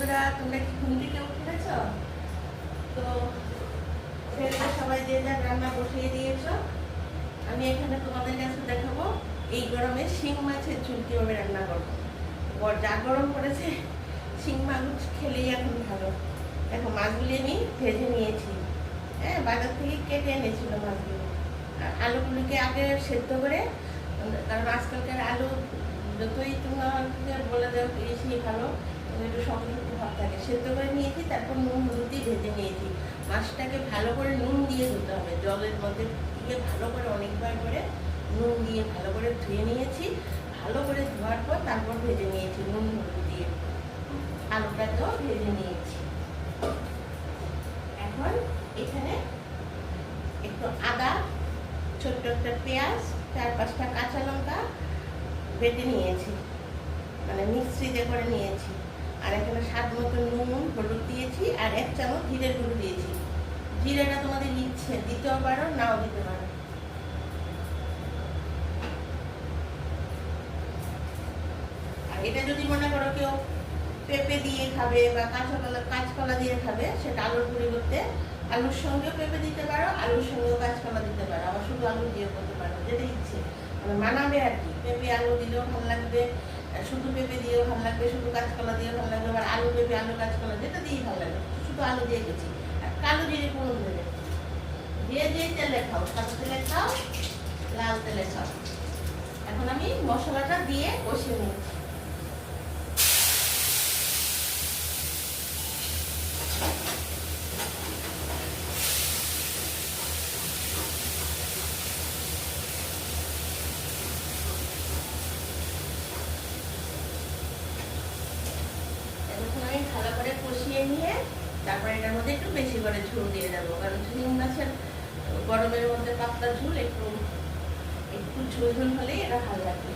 বন্ধুরা, তোমরা কি ঘুম থেকে উঠেছ? তো ছেলেরা সবাই যে যার রান্না বসিয়ে দিয়েছ। আমি এখানে তোমাদের কাছে দেখাবো এই গরমে শিং মাছের ঝোল কিভাবে রান্না করবো। যা গরম পড়েছে, শিং মাছ খেলেই এখন ভালো। দেখো, মাছগুলি আমি ভেজে নিয়েছি। হ্যাঁ, বাজার থেকে কেটে এনেছিল মাছগুলো। আর আলুগুলিকে আগে সেদ্ধ করে, কারণ আজকালকার আলু যতই তোমাকে বলে দেও বেশি ভালো, একটু শক্ত শক্ত ভাব থাকে। সেদ্ধ করে নিয়েছি, তারপর নুন হলুদ দিয়ে ভেজে নিয়েছি। মাছটাকে ভালো করে নুন দিয়ে ধুতে হবে, জলের মধ্যে দিয়ে ভালো করে অনেকবার করে নুন দিয়ে ভালো করে ধুয়ে নিয়েছি। ভালো করে ধোয়ার পর তারপর ভেজে নিয়েছি নুন হলুদ দিয়ে। আলুটাকেও ভেজে নিয়েছি। এখন এখানে একটু আদা, ছোট্ট একটা পেঁয়াজ, 4-5টা কাঁচা লঙ্কা বেটে নিয়েছি, মানে মিক্সিতে করে নিয়েছি। আর এখানে স্বাদ মতো নুন হলুদ দিয়েছি, আর 1 চামচ জিরের গুঁড়ো দিয়েছি। জিরাটা তোমাদের ইচ্ছে, দিতেও পারো নাও দিতে পারো। আর এটা যদি মনে করো কেউ পেঁপে দিয়ে খাবে বা কাঁচকলা দিয়ে খাবে, সেটা আলুর পরিবর্তে আলুর সঙ্গেও পেঁপে দিতে পারো, আলুর সঙ্গেও কাঁচকলা দিতে পারো, আবার শুধু আলু দিয়ে করতে পারো, যেটা ইচ্ছে মানে মানাবে আর কি। পেঁপে আলু দিলেও ভালো লাগবে, শুধু পেঁপে দিয়েও ভালো লাগবে, শুধু কাঁচকলা দিয়েও ভালো লাগবে, আবার আলু পেঁপে আলু কাঁচকলা যেটা দিয়েই ভালো লাগবে। শুধু আলু দিয়ে গেছি। আর কালো জিরে ফোড়ন দেবে, যে যে তেলে খাও, সাদা তেলে খাও, লাল তেলে খাও। এখন আমি মশলাটা দিয়ে কষিয়ে নিচ্ছি। আমি ভালো করে কষিয়ে নিয়ে তারপরে এটার মধ্যে একটু বেশি করে ঝোল দিয়ে দেবো, কারণ শিং মাছের গরমের মধ্যে পাতলা ঝোল একটু একটু ঝোল ঝোল হলেই এটা ভালো লাগবে।